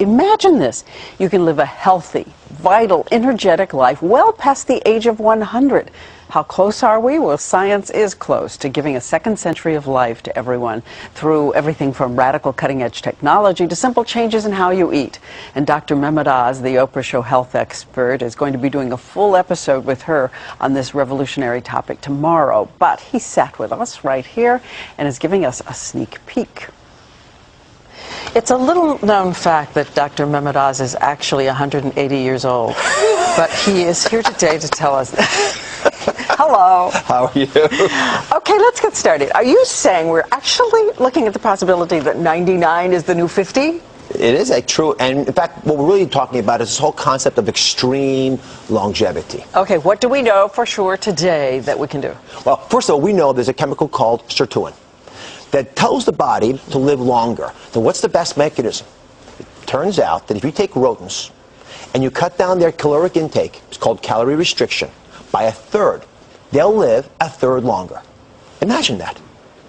Imagine this. You can live a healthy, vital, energetic life well past the age of 100. How close are we? Well, science is close to giving a second century of life to everyone through everything from radical cutting-edge technology to simple changes in how you eat. And Dr. Mehmet Oz, the Oprah Show health expert, is going to be doing a full episode with her on this revolutionary topic tomorrow. But he sat with us right here and is giving us a sneak peek. It's a little-known fact that Dr. Mehmet Oz is actually 180 years old, but he is here today to tell us that. Hello. How are you? Okay, let's get started. Are you saying we're actually looking at the possibility that 99 is the new 50? It is true, and in fact, what we're really talking about is this whole concept of extreme longevity. Okay, what do we know for sure today that we can do? Well, first of all, we know there's a chemical called sirtuin that tells the body to live longer. So what's the best mechanism? It turns out that if you take rodents and you cut down their caloric intake, it's called calorie restriction, by a third, they'll live a third longer. Imagine that.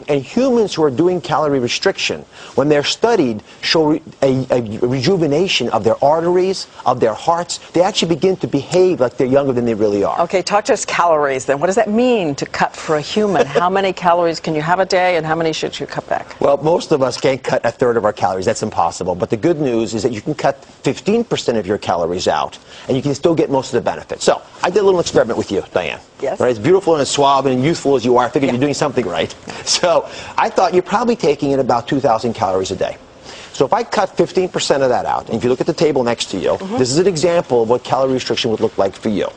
And humans who are doing calorie restriction, when they're studied, show a rejuvenation of their arteries, of their hearts. They actually begin to behave like they're younger than they really are. Okay, talk to us calories then. What does that mean to cut for a human? How many calories can you have a day and how many should you cut back? Well, most of us can't cut a third of our calories. That's impossible. But the good news is that you can cut 15% of your calories out and you can still get most of the benefits. So I did a little experiment with you, Diane. Yes. Right? As beautiful and as suave and youthful as you are, I figured you're doing something right. So I thought you're probably taking in about 2,000 calories a day. So if I cut 15% of that out, and if you look at the table next to you, this is an example of what calorie restriction would look like for you.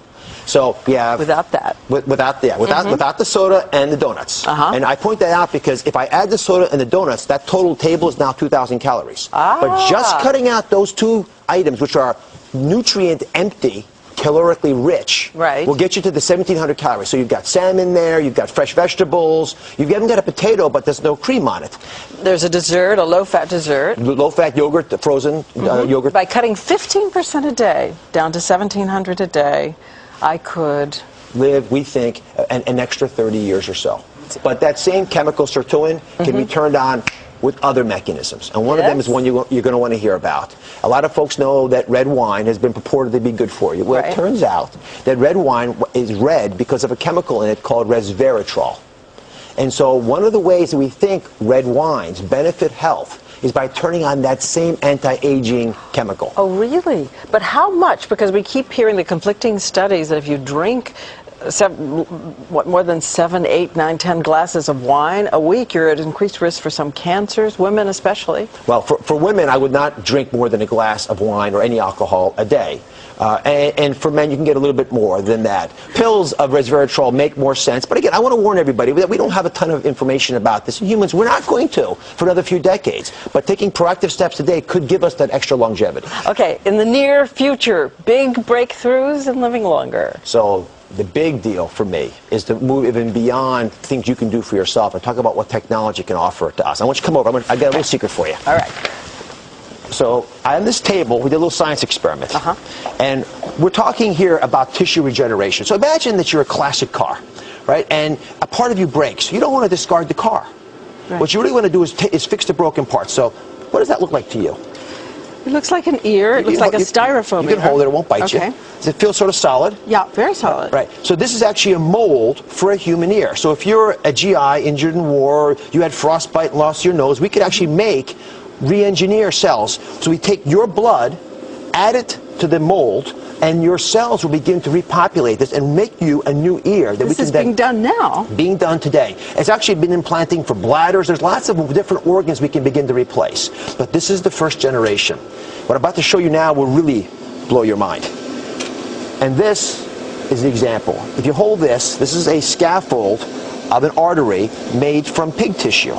So we have without that, without the soda and the donuts. And I point that out because if I add the soda and the donuts, that total table is now 2,000 calories. But just cutting out those two items, which are nutrient empty, calorically rich, will get you to the 1,700 calories. So you've got salmon there, you've got fresh vegetables, you haven't got a potato, but there's no cream on it. There's a dessert, a low-fat dessert. Low-fat yogurt, the frozen yogurt. By cutting 15% a day down to 1,700 a day, I could live, we think, an extra 30 years or so. But that same chemical sirtuin can be turned on with other mechanisms. And one of them is one you're going to want to hear about. A lot of folks know that red wine has been purported to be good for you. Well, it turns out that red wine is red because of a chemical in it called resveratrol. And so one of the ways that we think red wines benefit health is by turning on that same anti-aging chemical. Oh, really? But how much? Because we keep hearing the conflicting studies that if you drink more than 7, 8, 9, 10 glasses of wine a week, you're at increased risk for some cancers, women especially. Well, for women, I would not drink more than a glass of wine or any alcohol a day. And for men, you can get a little bit more than that. Pills of resveratrol make more sense. But again, I want to warn everybody that we don't have a ton of information about this. In humans, we're not going to for another few decades. But taking proactive steps today could give us that extra longevity. Okay, in the near future, big breakthroughs in living longer. So the big deal for me is to move even beyond things you can do for yourself and talk about what technology can offer to us. I want you to come over. I got a little secret for you. All right. So on this table, we did a little science experiment. And we're talking here about tissue regeneration. So imagine that you're a classic car, right? And a part of you breaks. You don't want to discard the car. What you really want to do is fix the broken parts. So what does that look like to you? It looks like an ear. It looks like a styrofoam ear. You can hold it. It won't bite you. Does it feel sort of solid? Yeah, very solid. Right. So this is actually a mold for a human ear. So if you're a GI injured in war, you had frostbite and lost your nose, we could actually re-engineer cells. So we take your blood, add it to the mold, and your cells will begin to repopulate this and make you a new ear. This is being done now. Being done today. It's actually been implanting for bladders. There's lots of different organs we can begin to replace. But this is the first generation. What I'm about to show you now will really blow your mind. And this is the example. If you hold this, this is a scaffold of an artery made from pig tissue.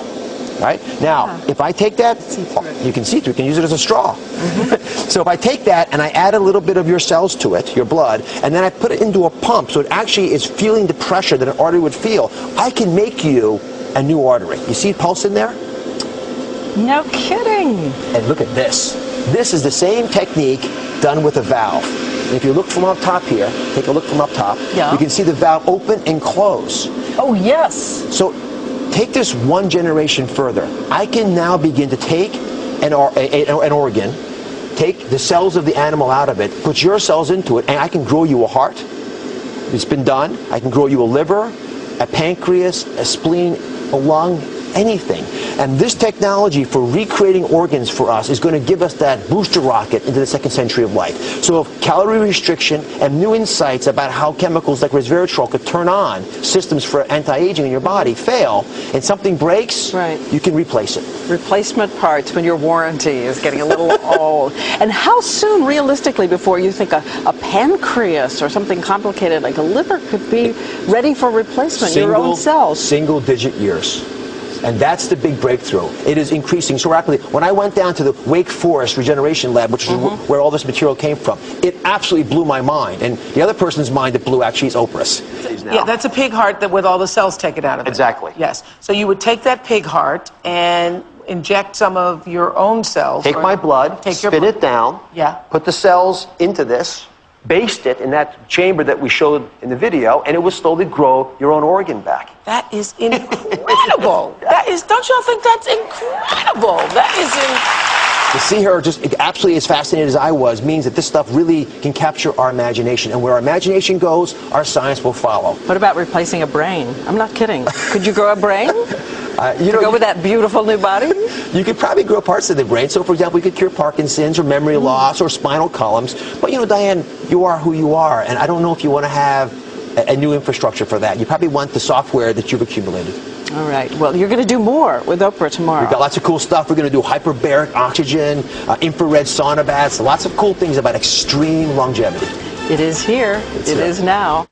Right? Now, if I take that, you can see through, you can use it as a straw. So if I take that and I add a little bit of your cells to it, your blood, and then I put it into a pump so it actually is feeling the pressure that an artery would feel, I can make you a new artery. You see pulse in there? No kidding. And look at this. This is the same technique done with a valve. And if you look from up top here, take a look from up top, you can see the valve open and close. Oh, yes. So take this one generation further. I can now begin to take an organ, take the cells of the animal out of it, put your cells into it, and I can grow you a heart. It's been done. I can grow you a liver, a pancreas, a spleen, a lung, anything. And this technology for recreating organs for us is going to give us that booster rocket into the second century of life. So if calorie restriction and new insights about how chemicals like resveratrol could turn on systems for anti-aging in your body fail, and something breaks, you can replace it. Replacement parts when your warranty is getting a little old. And how soon, realistically, before you think a pancreas or something complicated like a liver could be ready for replacement, your own cells? Single-digit years. And that's the big breakthrough. It is increasing so rapidly. When I went down to the Wake Forest Regeneration Lab, which is where all this material came from, it absolutely blew my mind. And the other person's mind that blew actually is Oprah's. Yeah, that's a pig heart that with all the cells taken out of it. Exactly. Yes. So you would take that pig heart and inject some of your own cells. Take my blood, spin it down, put the cells into this, baste it in that chamber that we showed in the video, and it will slowly grow your own organ back. That is incredible. Don't y'all think that's incredible? To see her just absolutely as fascinated as I was means that this stuff really can capture our imagination. And where our imagination goes, our science will follow. What about replacing a brain? I'm not kidding. Could you grow a brain? You know, go with that beautiful new body? You could probably grow parts of the brain. So, for example, we could cure Parkinson's or memory loss or spinal columns. But, you know, Diane, you are who you are. And I don't know if you want to have a new infrastructure for that. You probably want the software that you've accumulated. All right. Well, you're going to do more with Oprah tomorrow. We've got lots of cool stuff. We're going to do hyperbaric oxygen, infrared sauna baths, lots of cool things about extreme longevity. It is here. It is now.